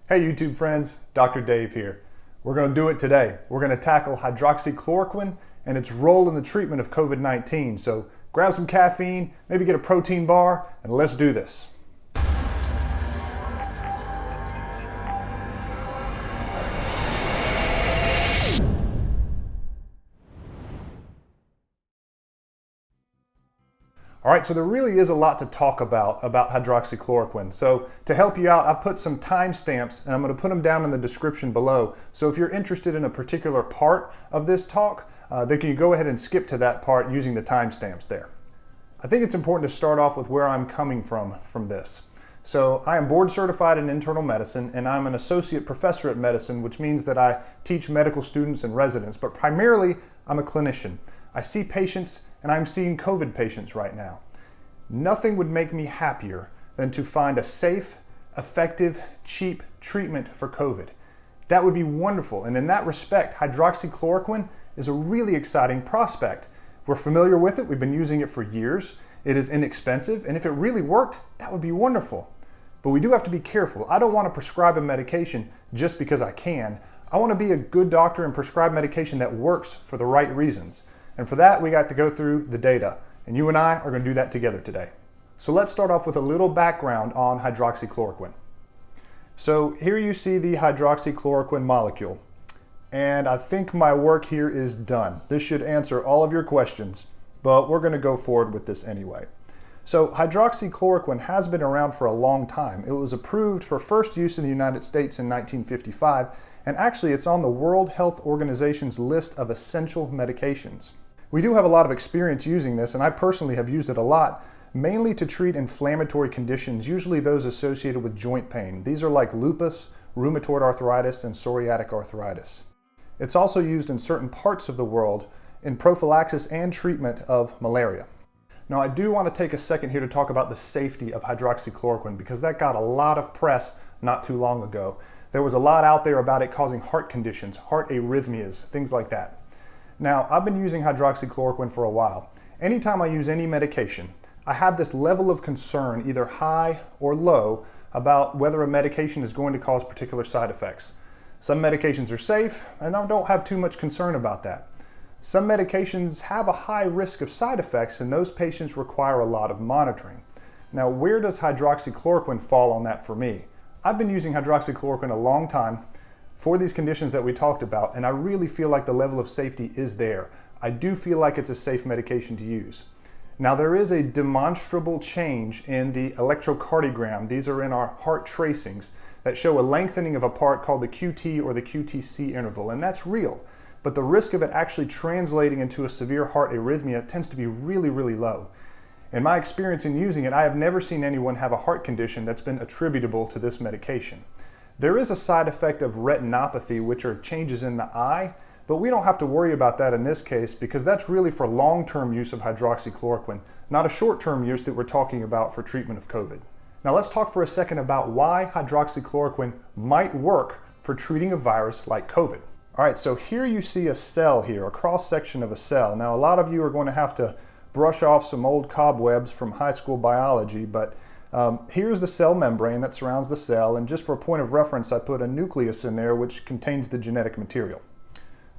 Hey YouTube friends, Dr. Dave here. We're going to do it today. We're going to tackle hydroxychloroquine and its role in the treatment of COVID-19. So grab some caffeine, maybe get a protein bar, and let's do this. All right, so there really is a lot to talk about hydroxychloroquine. So to help you out, I've put some timestamps and I'm going to put them down in the description below. So if you're interested in a particular part of this talk, then you go ahead and skip to that part using the timestamps there. I think it's important to start off with where I'm coming from this. So I am board certified in internal medicine and I'm an associate professor at medicine, which means that I teach medical students and residents, but primarily I'm a clinician. I see patients and I'm seeing COVID patients right now. Nothing would make me happier than to find a safe, effective, cheap treatment for COVID. That would be wonderful, and in that respect, hydroxychloroquine is a really exciting prospect. We're familiar with it, we've been using it for years, it is inexpensive, and if it really worked, that would be wonderful. But we do have to be careful. I don't want to prescribe a medication just because I can. I want to be a good doctor and prescribe medication that works for the right reasons. And for that, we got to go through the data. And you and I are going to do that together today. So let's start off with a little background on hydroxychloroquine. So here you see the hydroxychloroquine molecule. And I think my work here is done. This should answer all of your questions, but we're going to go forward with this anyway. So hydroxychloroquine has been around for a long time. It was approved for first use in the United States in 1955, and actually it's on the World Health Organization's list of essential medications. We do have a lot of experience using this, and I personally have used it a lot, mainly to treat inflammatory conditions, usually those associated with joint pain. These are like lupus, rheumatoid arthritis, and psoriatic arthritis. It's also used in certain parts of the world in prophylaxis and treatment of malaria. Now, I do want to take a second here to talk about the safety of hydroxychloroquine because that got a lot of press not too long ago. There was a lot out there about it causing heart conditions, heart arrhythmias, things like that. Now, I've been using hydroxychloroquine for a while. Anytime I use any medication, I have this level of concern, either high or low, about whether a medication is going to cause particular side effects. Some medications are safe, and I don't have too much concern about that. Some medications have a high risk of side effects, and those patients require a lot of monitoring. Now, where does hydroxychloroquine fall on that for me? I've been using hydroxychloroquine a long time for these conditions that we talked about, and I really feel like the level of safety is there. I do feel like it's a safe medication to use. Now, there is a demonstrable change in the electrocardiogram. These are in our heart tracings that show a lengthening of a part called the QT or the QTC interval, and that's real. But the risk of it actually translating into a severe heart arrhythmia tends to be really, really low. In my experience in using it, I have never seen anyone have a heart condition that's been attributable to this medication. There is a side effect of retinopathy, which are changes in the eye, but we don't have to worry about that in this case because that's really for long-term use of hydroxychloroquine, not a short-term use that we're talking about for treatment of COVID. Now let's talk for a second about why hydroxychloroquine might work for treating a virus like COVID. All right, so here you see a cell here, a cross-section of a cell. Now a lot of you are going to have to brush off some old cobwebs from high school biology, but here's the cell membrane that surrounds the cell, and just for a point of reference, I put a nucleus in there which contains the genetic material.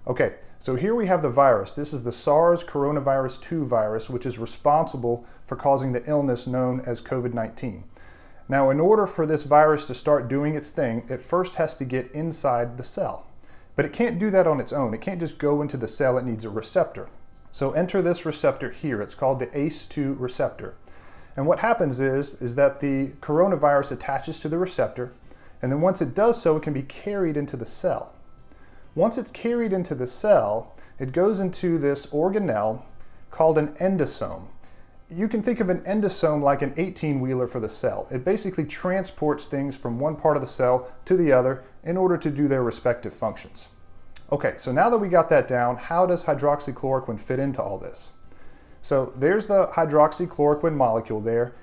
Okay, so here we have the virus. This is the SARS coronavirus 2 virus, which is responsible for causing the illness known as COVID-19. Now, in order for this virus to start doing its thing, it first has to get inside the cell. But it can't do that on its own. It can't just go into the cell, it needs a receptor. So enter this receptor here. It's called the ACE2 receptor. And what happens is that the coronavirus attaches to the receptor, and then once it does so, it can be carried into the cell. Once it's carried into the cell, it goes into this organelle called an endosome. You can think of an endosome like an 18-wheeler for the cell. It basically transports things from one part of the cell to the other in order to do their respective functions. Okay, so now that we got that down, how does hydroxychloroquine fit into all this? So there's the hydroxychloroquine molecule there.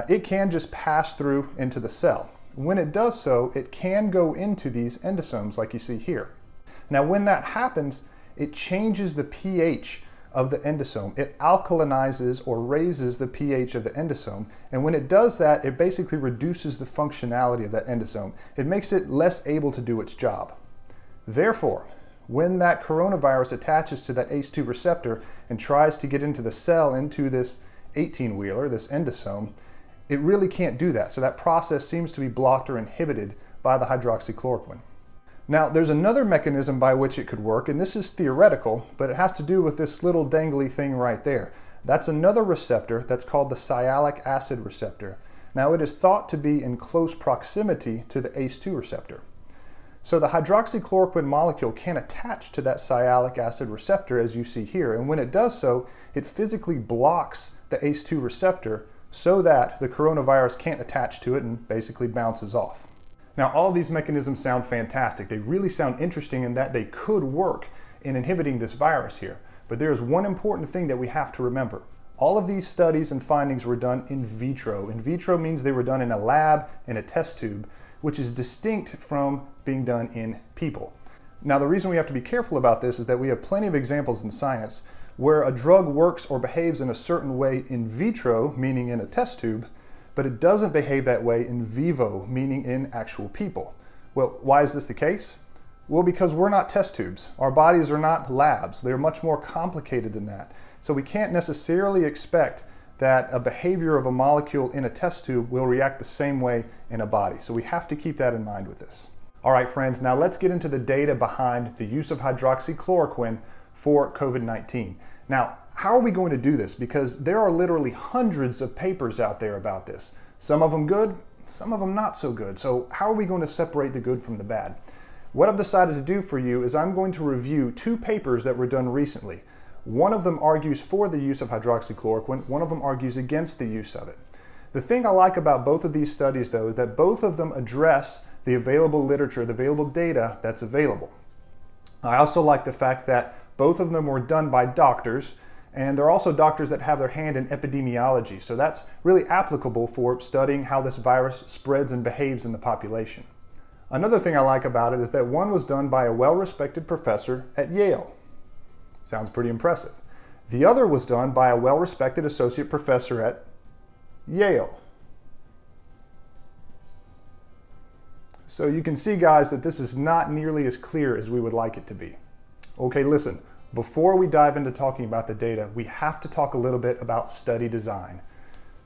It can just pass through into the cell. When it does so, it can go into these endosomes like you see here. Now when that happens, it changes the pH of the endosome. It alkalinizes or raises the pH of the endosome. And when it does that, it basically reduces the functionality of that endosome. It makes it less able to do its job. Therefore, when that coronavirus attaches to that ACE2 receptor and tries to get into the cell, into this 18-wheeler, this endosome, it really can't do that. So that process seems to be blocked or inhibited by the hydroxychloroquine. Now, there's another mechanism by which it could work, and this is theoretical, but it has to do with this little dangly thing right there. That's another receptor that's called the sialic acid receptor. Now, it is thought to be in close proximity to the ACE2 receptor. So the hydroxychloroquine molecule can attach to that sialic acid receptor, as you see here, and when it does so, it physically blocks the ACE2 receptor so that the coronavirus can't attach to it and basically bounces off. Now, all of these mechanisms sound fantastic. They really sound interesting in that they could work in inhibiting this virus here. But there is one important thing that we have to remember. All of these studies and findings were done in vitro. In vitro means they were done in a lab, in a test tube, which is distinct from being done in people. Now, the reason we have to be careful about this is that we have plenty of examples in science where a drug works or behaves in a certain way in vitro, meaning in a test tube, but it doesn't behave that way in vivo, meaning in actual people. Well, why is this the case? Well, because we're not test tubes. Our bodies are not labs. They're much more complicated than that. So we can't necessarily expect that a behavior of a molecule in a test tube will react the same way in a body. So we have to keep that in mind with this. All right, friends, now let's get into the data behind the use of hydroxychloroquine for COVID-19. Now, how are we going to do this? Because there are literally hundreds of papers out there about this. Some of them good, some of them not so good. So how are we going to separate the good from the bad? What I've decided to do for you is I'm going to review two papers that were done recently. One of them argues for the use of hydroxychloroquine, one of them argues against the use of it. The thing I like about both of these studies, though, is that both of them address the available literature, the available data that's available. I also like the fact that both of them were done by doctors, and they're also doctors that have their hand in epidemiology. So that's really applicable for studying how this virus spreads and behaves in the population. Another thing I like about it is that one was done by a well-respected professor at Yale. Sounds pretty impressive. The other was done by a well-respected associate professor at Yale. So you can see, guys, that this is not nearly as clear as we would like it to be. Okay, listen, before we dive into talking about the data, we have to talk a little bit about study design.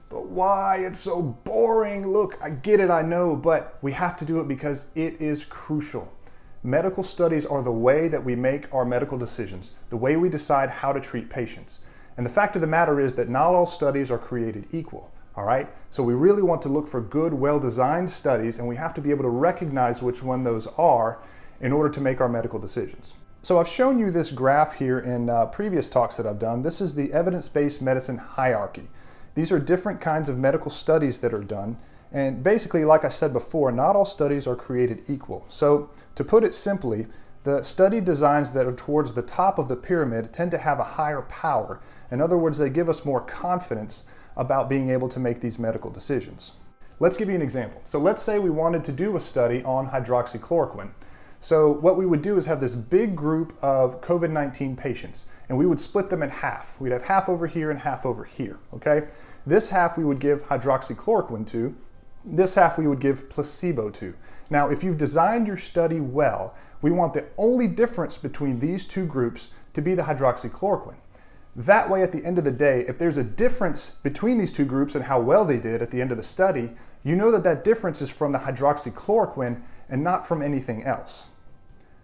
But why? It's so boring. Look, I get it, I know, but we have to do it because it is crucial. Medical studies are the way that we make our medical decisions, the way we decide how to treat patients. And the fact of the matter is that not all studies are created equal. All right, so we really want to look for good, well-designed studies, and we have to be able to recognize which one those are in order to make our medical decisions. So I've shown you this graph here in previous talks that I've done. This is the evidence-based medicine hierarchy. These are different kinds of medical studies that are done, and basically, like I said before, not all studies are created equal. So to put it simply, the study designs that are towards the top of the pyramid tend to have a higher power. In other words, they give us more confidence about being able to make these medical decisions. Let's give you an example. So let's say we wanted to do a study on hydroxychloroquine. So what we would do is have this big group of COVID-19 patients, and we would split them in half. We'd have half over here and half over here, okay? This half we would give hydroxychloroquine to, this half we would give placebo to. Now, if you've designed your study well, we want the only difference between these two groups to be the hydroxychloroquine. That way, at the end of the day, if there's a difference between these two groups and how well they did at the end of the study, you know that that difference is from the hydroxychloroquine and not from anything else.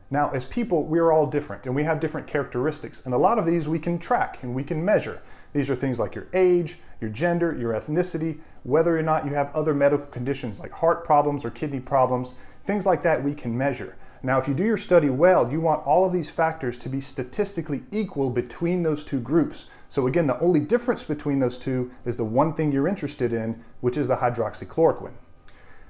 Now, as people, we're all different and we have different characteristics, and a lot of these we can track and we can measure. These are things like your age, your gender, your ethnicity, whether or not you have other medical conditions like heart problems or kidney problems, things like that we can measure. Now, if you do your study well, you want all of these factors to be statistically equal between those two groups. So again, the only difference between those two is the one thing you're interested in, which is the hydroxychloroquine.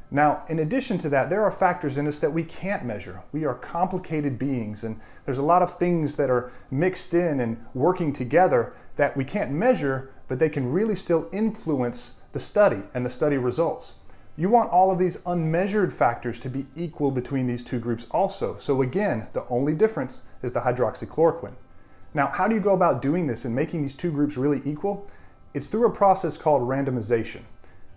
Now, in addition to that, there are factors in us that we can't measure. We are complicated beings, and there's a lot of things that are mixed in and working together that we can't measure, but they can really still influence the study and the study results. You want all of these unmeasured factors to be equal between these two groups also. So again, the only difference is the hydroxychloroquine. Now, how do you go about doing this and making these two groups really equal? It's through a process called randomization.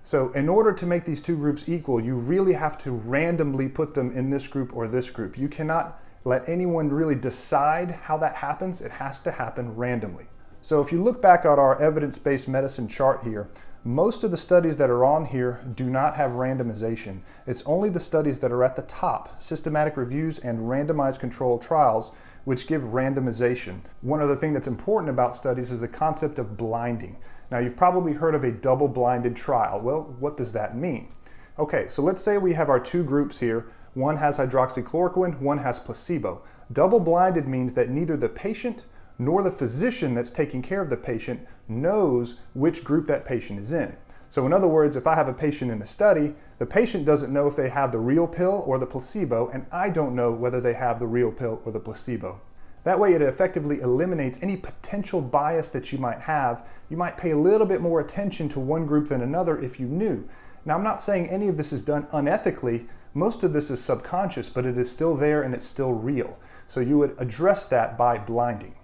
So in order to make these two groups equal, you really have to randomly put them in this group or this group. You cannot let anyone really decide how that happens. It has to happen randomly. So if you look back at our evidence-based medicine chart here, most of the studies that are on here do not have randomization. It's only the studies that are at the top, systematic reviews and randomized controlled trials, which give randomization. One other thing that's important about studies is the concept of blinding. Now, you've probably heard of a double-blinded trial. Well, what does that mean? Okay, so let's say we have our two groups here. One has hydroxychloroquine, one has placebo. Double-blinded means that neither the patient nor the physician that's taking care of the patient knows which group that patient is in. So in other words, if I have a patient in a study, the patient doesn't know if they have the real pill or the placebo, and I don't know whether they have the real pill or the placebo. That way it effectively eliminates any potential bias that you might have. You might pay a little bit more attention to one group than another if you knew. Now, I'm not saying any of this is done unethically. Most of this is subconscious, but it is still there and it's still real. So you would address that by blinding.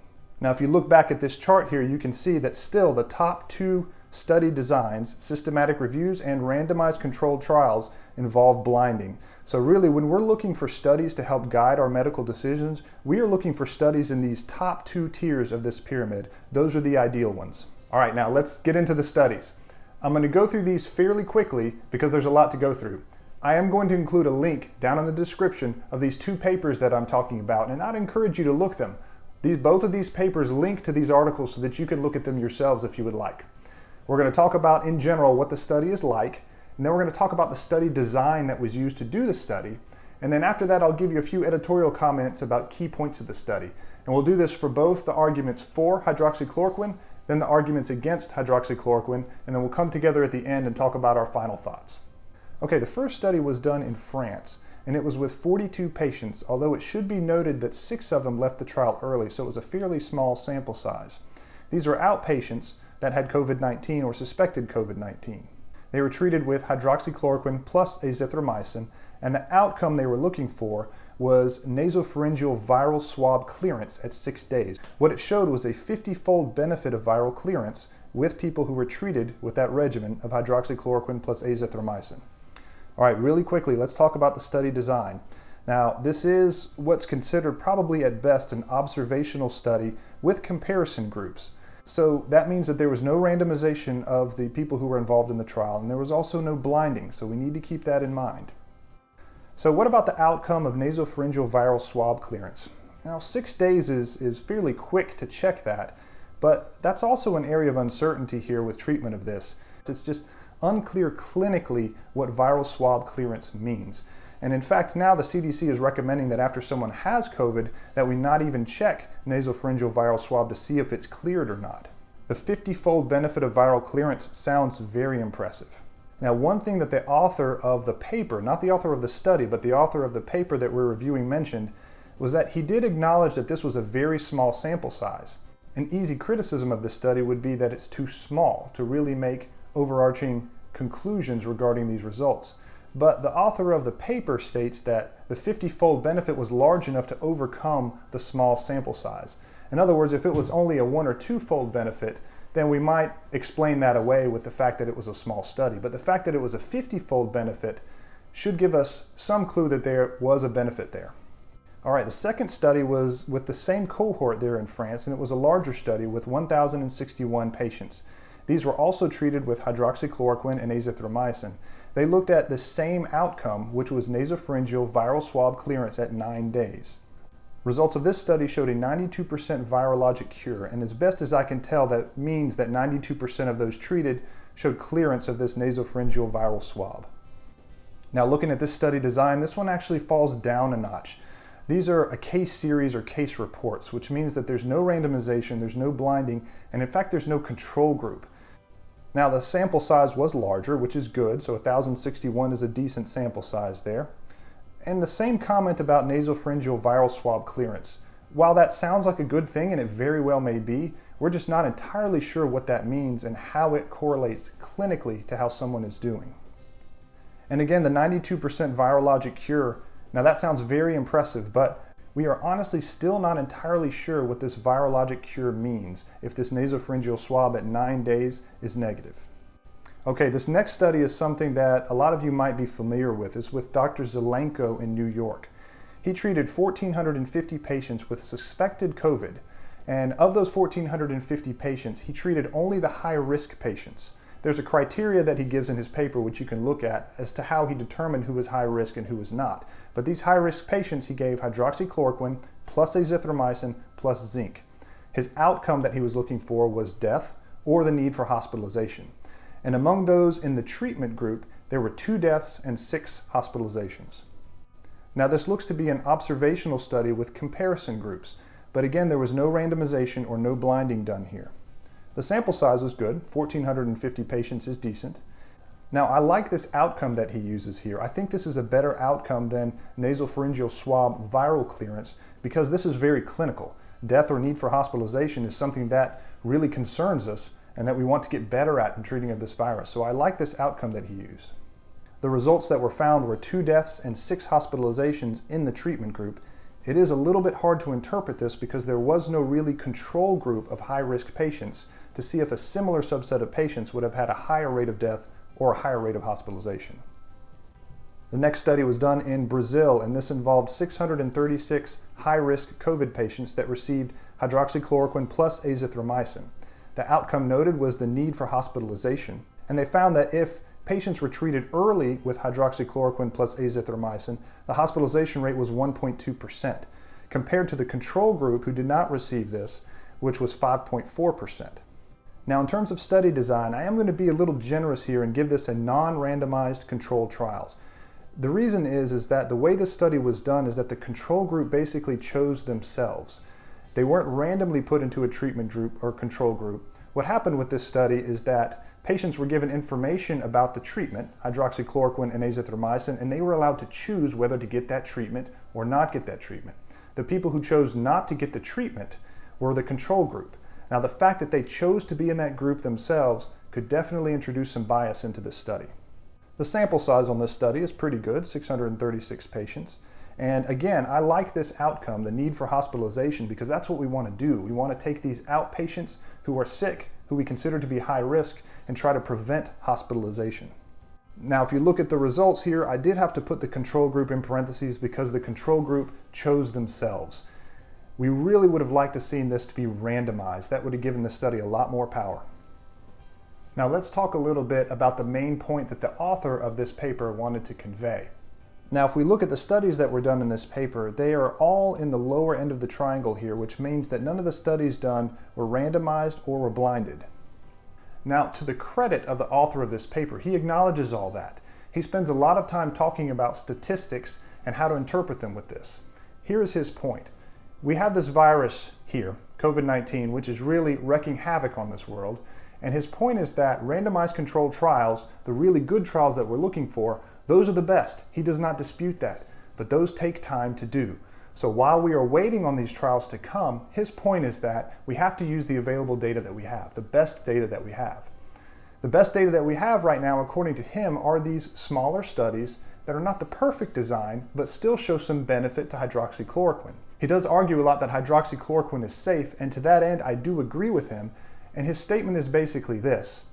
Now, if you look back at this chart here, you can see that still the top two study designs, systematic reviews and randomized controlled trials, involve blinding. So really, when we're looking for studies to help guide our medical decisions, we are looking for studies in these top two tiers of this pyramid. Those are the ideal ones. All right, now let's get into the studies. I'm going to go through these fairly quickly because there's a lot to go through. I am going to include a link down in the description of these two papers that I'm talking about, and I'd encourage you to look them. Both of these papers link to these articles so that you can look at them yourselves if you would like. We're going to talk about, in general, what the study is like, and then we're going to talk about the study design that was used to do the study, and then after that I'll give you a few editorial comments about key points of the study. And we'll do this for both the arguments for hydroxychloroquine, then the arguments against hydroxychloroquine, and then we'll come together at the end and talk about our final thoughts. Okay, the first study was done in France, and it was with 42 patients, although it should be noted that 6 of them left the trial early, so it was a fairly small sample size. These were outpatients that had COVID-19 or suspected COVID-19. They were treated with hydroxychloroquine plus azithromycin, and the outcome they were looking for was nasopharyngeal viral swab clearance at 6 days. What it showed was a 50-fold benefit of viral clearance with people who were treated with that regimen of hydroxychloroquine plus azithromycin. All right, really quickly, let's talk about the study design. Now, this is what's considered probably at best an observational study with comparison groups. So that means that there was no randomization of the people who were involved in the trial, and there was also no blinding, so we need to keep that in mind. So what about the outcome of nasopharyngeal viral swab clearance? Now, 6 days is fairly quick to check that, but that's also an area of uncertainty here with treatment of this. It's just unclear clinically what viral swab clearance means. And in fact, now the CDC is recommending that after someone has COVID, that we not even check nasopharyngeal viral swab to see if it's cleared or not. The 50-fold benefit of viral clearance sounds very impressive. Now, one thing that the author of the paper, not the author of the study, but the author of the paper that we're reviewing mentioned, was that he did acknowledge that this was a very small sample size. An easy criticism of this study would be that it's too small to really make overarching conclusions regarding these results. But the author of the paper states that the 50-fold benefit was large enough to overcome the small sample size. In other words, if it was only a 1 or 2-fold benefit, then we might explain that away with the fact that it was a small study. But the fact that it was a 50-fold benefit should give us some clue that there was a benefit there. All right, the second study was with the same cohort there in France, and it was a larger study with 1,061 patients. These were also treated with hydroxychloroquine and azithromycin. They looked at the same outcome, which was nasopharyngeal viral swab clearance at 9 days. Results of this study showed a 92% virologic cure, and as best as I can tell, that means that 92% of those treated showed clearance of this nasopharyngeal viral swab. Now, looking at this study design, this one actually falls down a notch. These are a case series or case reports, which means that there's no randomization, there's no blinding, and in fact, there's no control group. Now, the sample size was larger, which is good, so 1,061 is a decent sample size there. And the same comment about nasopharyngeal viral swab clearance. While that sounds like a good thing, and it very well may be, we're just not entirely sure what that means and how it correlates clinically to how someone is doing. And again, the 92% virologic cure, now that sounds very impressive, but We are honestly still not entirely sure what this virologic cure means if this nasopharyngeal swab at 9 days is negative. Okay, this next study is something that a lot of you might be familiar with. It's with Dr. Zelenko in New York. He treated 1,450 patients with suspected COVID, and of those 1,450 patients, he treated only the high-risk patients. There's a criteria that he gives in his paper which you can look at as to how he determined who was high risk and who was not. But these high-risk patients, he gave hydroxychloroquine plus azithromycin plus zinc. His outcome that he was looking for was death or the need for hospitalization. And among those in the treatment group, there were 2 deaths and 6 hospitalizations. Now this looks to be an observational study with comparison groups, but again there was no randomization or no blinding done here. The sample size was good, 1,450 patients is decent. Now I like this outcome that he uses here. I think this is a better outcome than nasopharyngeal swab viral clearance because this is very clinical. Death or need for hospitalization is something that really concerns us and that we want to get better at in treating of this virus. So I like this outcome that he used. The results that were found were 2 deaths and 6 hospitalizations in the treatment group. It is a little bit hard to interpret this because there was no really control group of high-risk patients to see if a similar subset of patients would have had a higher rate of death or a higher rate of hospitalization. The next study was done in Brazil, and this involved 636 high-risk COVID patients that received hydroxychloroquine plus azithromycin. The outcome noted was the need for hospitalization, and they found that if patients were treated early with hydroxychloroquine plus azithromycin, the hospitalization rate was 1.2%, compared to the control group who did not receive this, which was 5.4%. Now in terms of study design, I am going to be a little generous here and give this a non-randomized controlled trials. The reason is that the way this study was done is that the control group basically chose themselves. They weren't randomly put into a treatment group or control group. What happened with this study is that patients were given information about the treatment, hydroxychloroquine and azithromycin, and they were allowed to choose whether to get that treatment or not get that treatment. The people who chose not to get the treatment were the control group. Now the fact that they chose to be in that group themselves could definitely introduce some bias into this study. The sample size on this study is pretty good, 636 patients. And again, I like this outcome, the need for hospitalization, because that's what we want to do. We want to take these outpatients who are sick, who we consider to be high risk, and try to prevent hospitalization. Now, if you look at the results here, I did have to put the control group in parentheses because the control group chose themselves. We really would have liked to have seen this to be randomized. That would have given the study a lot more power. Now let's talk a little bit about the main point that the author of this paper wanted to convey. Now if we look at the studies that were done in this paper, they are all in the lower end of the triangle here, which means that none of the studies done were randomized or were blinded. Now to the credit of the author of this paper, he acknowledges all that. He spends a lot of time talking about statistics and how to interpret them with this. Here is his point. We have this virus here, COVID-19, which is really wreaking havoc on this world. And his point is that randomized controlled trials, the really good trials that we're looking for, those are the best. He does not dispute that, but those take time to do. So while we are waiting on these trials to come, his point is that we have to use the available data that we have, the best data that we have. The best data that we have right now, according to him, are these smaller studies that are not the perfect design, but still show some benefit to hydroxychloroquine. He does argue a lot that hydroxychloroquine is safe, and to that end, I do agree with him. And his statement is basically this: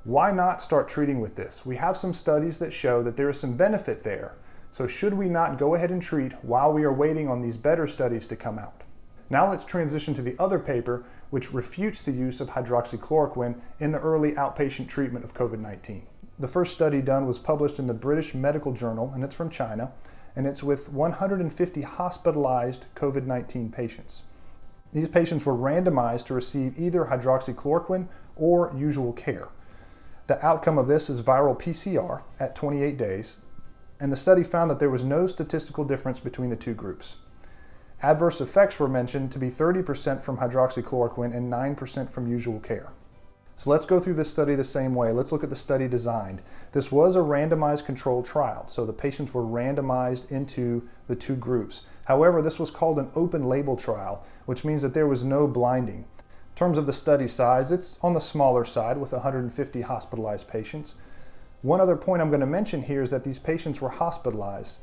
why not start treating with this? We have some studies that show that there is some benefit there. So should we not go ahead and treat while we are waiting on these better studies to come out? Now let's transition to the other paper, which refutes the use of hydroxychloroquine in the early outpatient treatment of COVID-19. The first study done was published in the British Medical Journal, and it's from China, and it's with 150 hospitalized COVID-19 patients. These patients were randomized to receive either hydroxychloroquine or usual care. The outcome of this is viral PCR at 28 days, and the study found that there was no statistical difference between the two groups. Adverse effects were mentioned to be 30% from hydroxychloroquine and 9% from usual care. So let's go through this study the same way. Let's look at the study designed. This was a randomized controlled trial, so the patients were randomized into the two groups. However, this was called an open label trial, which means that there was no blinding. In terms of the study size, it's on the smaller side with 150 hospitalized patients. One other point I'm going to mention here is that these patients were hospitalized.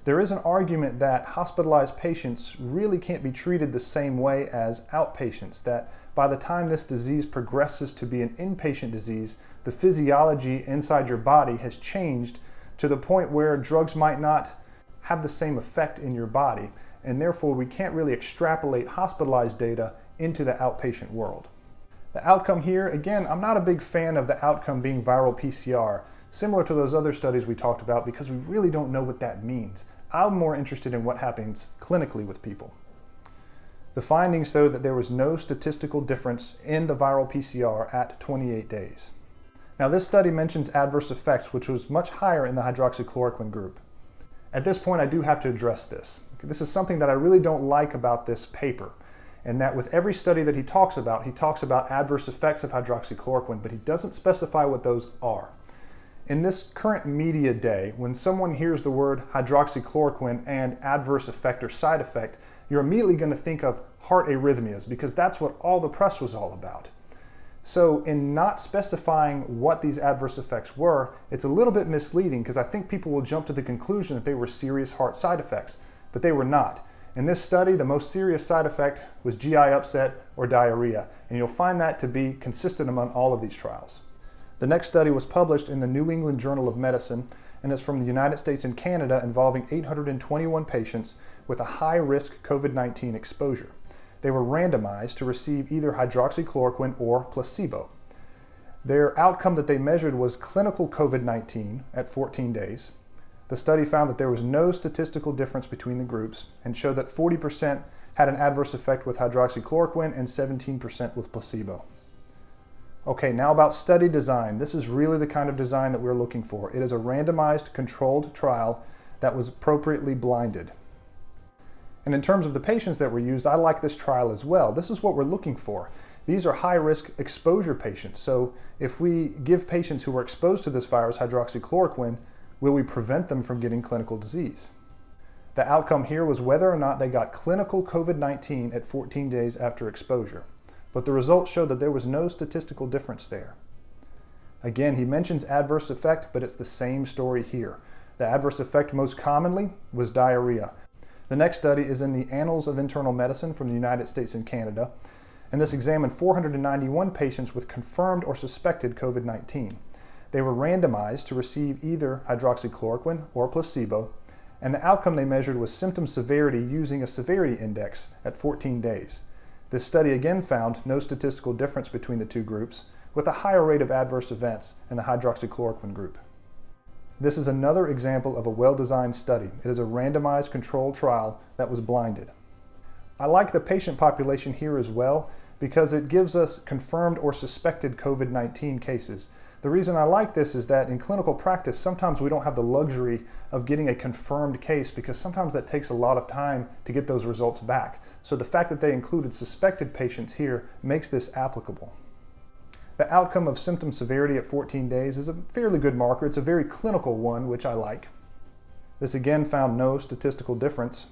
There is an argument that hospitalized patients really can't be treated the same way as outpatients, that by the time this disease progresses to be an inpatient disease, the physiology inside your body has changed to the point where drugs might not have the same effect in your body, and therefore we can't really extrapolate hospitalized data into the outpatient world. The outcome here, again, I'm not a big fan of the outcome being viral PCR, similar to those other studies we talked about, because we really don't know what that means. I'm more interested in what happens clinically with people. The findings showed that there was no statistical difference in the viral PCR at 28 days. Now, this study mentions adverse effects, which was much higher in the hydroxychloroquine group. At this point, I do have to address this. This is something that I really don't like about this paper, and that with every study that he talks about adverse effects of hydroxychloroquine, but he doesn't specify what those are. In this current media day, when someone hears the word hydroxychloroquine and adverse effect or side effect, you're immediately going to think of heart arrhythmias, because that's what all the press was all about. So in not specifying what these adverse effects were, it's a little bit misleading, because I think people will jump to the conclusion that they were serious heart side effects, but they were not. In this study, the most serious side effect was GI upset or diarrhea, and you'll find that to be consistent among all of these trials. The next study was published in the New England Journal of Medicine, and is from the United States and Canada, involving 821 patients with a high-risk COVID-19 exposure. They were randomized to receive either hydroxychloroquine or placebo. Their outcome that they measured was clinical COVID-19 at 14 days. The study found that there was no statistical difference between the groups, and showed that 40% had an adverse effect with hydroxychloroquine and 17% with placebo. Okay, now about study design. This is really the kind of design that we're looking for. It is a randomized controlled trial that was appropriately blinded. And in terms of the patients that were used, I like this trial as well. This is what we're looking for. These are high-risk exposure patients. So if we give patients who are exposed to this virus hydroxychloroquine, will we prevent them from getting clinical disease? The outcome here was whether or not they got clinical COVID-19 at 14 days after exposure. But the results showed that there was no statistical difference there. Again, he mentions adverse effect, but it's the same story here. The adverse effect most commonly was diarrhea. The next study is in the Annals of Internal Medicine from the United States and Canada, and this examined 491 patients with confirmed or suspected COVID-19. They were randomized to receive either hydroxychloroquine or placebo, and the outcome they measured was symptom severity using a severity index at 14 days. This study again found no statistical difference between the two groups, with a higher rate of adverse events in the hydroxychloroquine group. This is another example of a well-designed study. It is a randomized controlled trial that was blinded. I like the patient population here as well, because it gives us confirmed or suspected COVID-19 cases. The reason I like this is that in clinical practice, sometimes we don't have the luxury of getting a confirmed case, because sometimes that takes a lot of time to get those results back. So the fact that they included suspected patients here makes this applicable. The outcome of symptom severity at 14 days is a fairly good marker. It's a very clinical one, which I like. This again found no statistical difference.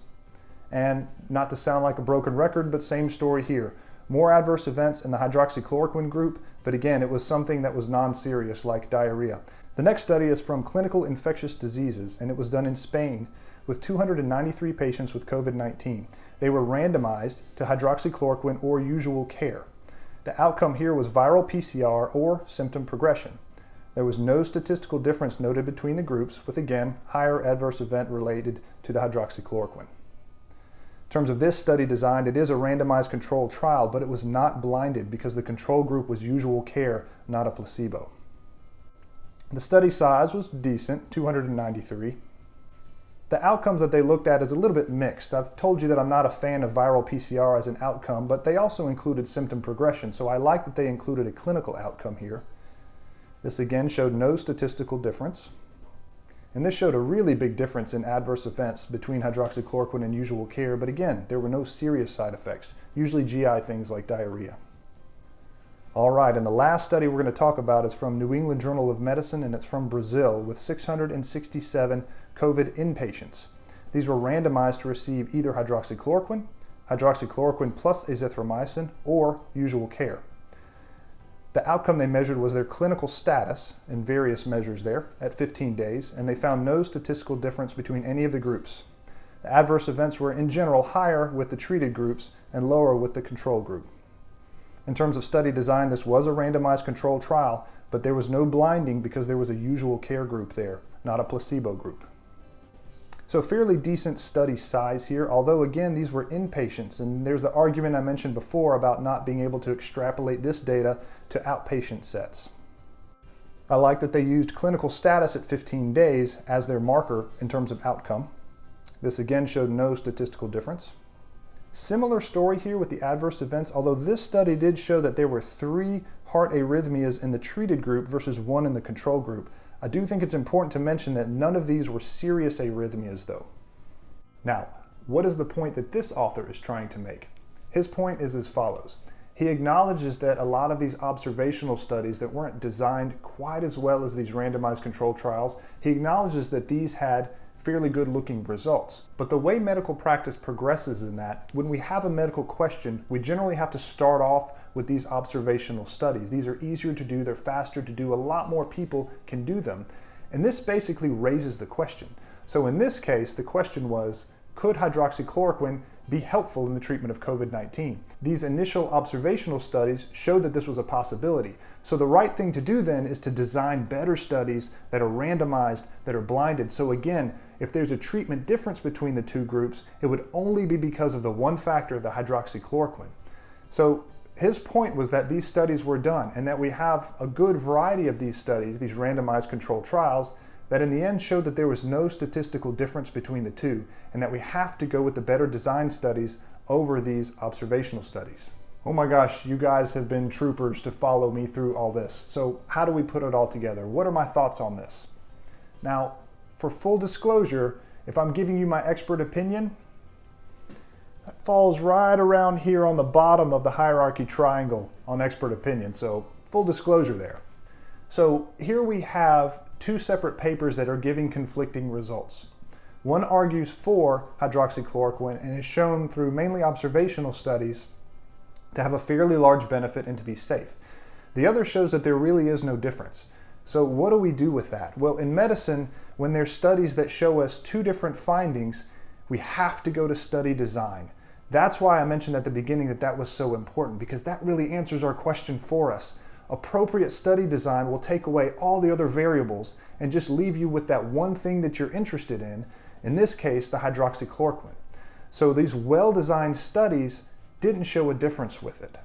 And not to sound like a broken record, but same story here. More adverse events in the hydroxychloroquine group, but again, it was something that was non-serious, like diarrhea. The next study is from Clinical Infectious Diseases, and it was done in Spain with 293 patients with COVID-19. They were randomized to hydroxychloroquine or usual care. The outcome here was viral PCR or symptom progression. There was no statistical difference noted between the groups, with again, higher adverse event related to the hydroxychloroquine. In terms of this study design, it is a randomized controlled trial, but it was not blinded because the control group was usual care, not a placebo. The study size was decent, 293. The outcomes that they looked at is a little bit mixed. I've told you that I'm not a fan of viral PCR as an outcome, but they also included symptom progression, so I like that they included a clinical outcome here. This again showed no statistical difference. And this showed a really big difference in adverse events between hydroxychloroquine and usual care, but again, there were no serious side effects, usually GI things like diarrhea. All right, and the last study we're going to talk about is from New England Journal of Medicine, and it's from Brazil with 667 COVID inpatients. These were randomized to receive either hydroxychloroquine plus azithromycin, or usual care. The outcome they measured was their clinical status in various measures there at 15 days, and they found no statistical difference between any of the groups. The adverse events were in general higher with the treated groups and lower with the control group. In terms of study design, this was a randomized controlled trial, but there was no blinding because there was a usual care group there, not a placebo group. So fairly decent study size here, although again, these were inpatients, and there's the argument I mentioned before about not being able to extrapolate this data to outpatient sets. I like that they used clinical status at 15 days as their marker in terms of outcome. This again showed no statistical difference. Similar story here with the adverse events, although this study did show that there were 3 heart arrhythmias in the treated group versus 1 in the control group. I do think it's important to mention that none of these were serious arrhythmias though. Now, what is the point that this author is trying to make? His point is as follows. He acknowledges that a lot of these observational studies that weren't designed quite as well as these randomized controlled trials, he acknowledges that these had fairly good looking results. But the way medical practice progresses in that, when we have a medical question, we generally have to start off with these observational studies. These are easier to do, they're faster to do, a lot more people can do them. And this basically raises the question. So in this case, the question was, could hydroxychloroquine be helpful in the treatment of COVID-19? These initial observational studies showed that this was a possibility. So the right thing to do then is to design better studies that are randomized, that are blinded. So again, if there's a treatment difference between the two groups, it would only be because of the one factor, the hydroxychloroquine. So his point was that these studies were done and that we have a good variety of these studies, these randomized controlled trials, that in the end showed that there was no statistical difference between the two and that we have to go with the better designed studies over these observational studies. Oh my gosh, you guys have been troopers to follow me through all this. So how do we put it all together? What are my thoughts on this? Now, for full disclosure, if I'm giving you my expert opinion, that falls right around here on the bottom of the hierarchy triangle on expert opinion. So full disclosure there. So here we have 2 separate papers that are giving conflicting results. One argues for hydroxychloroquine and is shown through mainly observational studies to have a fairly large benefit and to be safe. The other shows that there really is no difference. So what do we do with that? Well, in medicine, when there's studies that show us 2 different findings, we have to go to study design. That's why I mentioned at the beginning that that was so important, because that really answers our question for us. Appropriate study design will take away all the other variables and just leave you with that one thing that you're interested in this case, the hydroxychloroquine. So these well-designed studies didn't show a difference with it.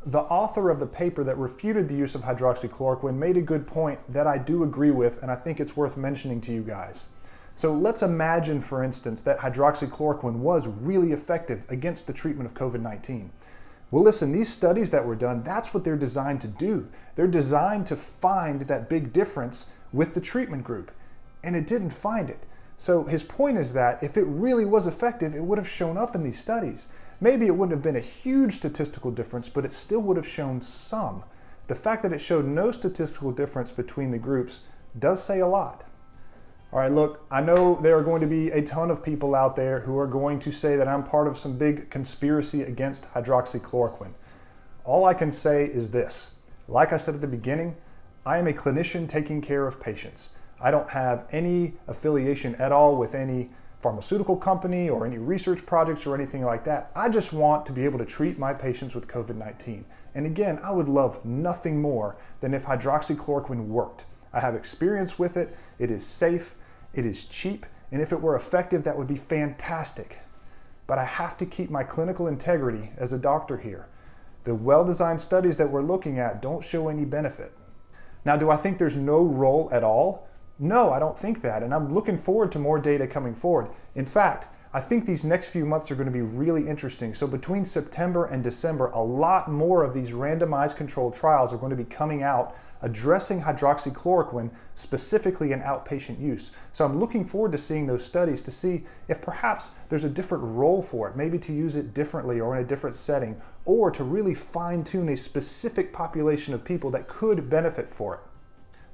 The author of the paper that refuted the use of hydroxychloroquine made a good point that I do agree with, and I think it's worth mentioning to you guys. So let's imagine, for instance, that hydroxychloroquine was really effective against the treatment of COVID-19. Well, listen, these studies that were done, that's what they're designed to do. They're designed to find that big difference with the treatment group, and it didn't find it. So his point is that if it really was effective, it would have shown up in these studies. Maybe it wouldn't have been a huge statistical difference, but it still would have shown some. The fact that it showed no statistical difference between the groups does say a lot. All right, look, I know there are going to be a ton of people out there who are going to say that I'm part of some big conspiracy against hydroxychloroquine. All I can say is this. Like I said at the beginning, I am a clinician taking care of patients. I don't have any affiliation at all with any pharmaceutical company or any research projects or anything like that. I just want to be able to treat my patients with COVID-19. And again, I would love nothing more than if hydroxychloroquine worked. I have experience with it, it is safe, it is cheap, and if it were effective, that would be fantastic. But I have to keep my clinical integrity as a doctor here. The well-designed studies that we're looking at don't show any benefit. Now, do I think there's no role at all? No, I don't think that, and I'm looking forward to more data coming forward. In fact, I think these next few months are going to be really interesting. So between September and December, a lot more of these randomized controlled trials are going to be coming out addressing hydroxychloroquine specifically in outpatient use. So I'm looking forward to seeing those studies to see if perhaps there's a different role for it, maybe to use it differently or in a different setting, or to really fine-tune a specific population of people that could benefit for it.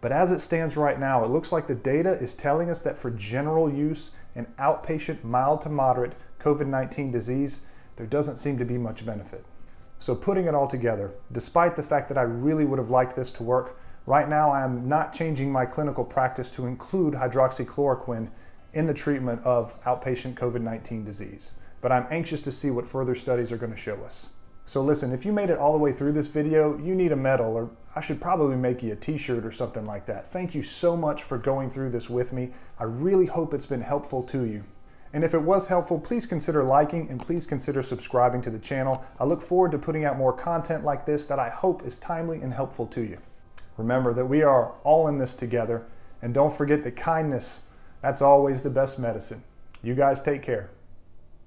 But as it stands right now, it looks like the data is telling us that for general use in outpatient mild to moderate COVID-19 disease, there doesn't seem to be much benefit. So putting it all together, despite the fact that I really would have liked this to work, right now I am not changing my clinical practice to include hydroxychloroquine in the treatment of outpatient COVID-19 disease. But I'm anxious to see what further studies are going to show us. So listen, if you made it all the way through this video, you need a medal, or I should probably make you a t-shirt or something like that. Thank you so much for going through this with me. I really hope it's been helpful to you. And if it was helpful, please consider liking and please consider subscribing to the channel. I look forward to putting out more content like this that I hope is timely and helpful to you. Remember that we are all in this together, and don't forget that kindness, that's always the best medicine. You guys take care.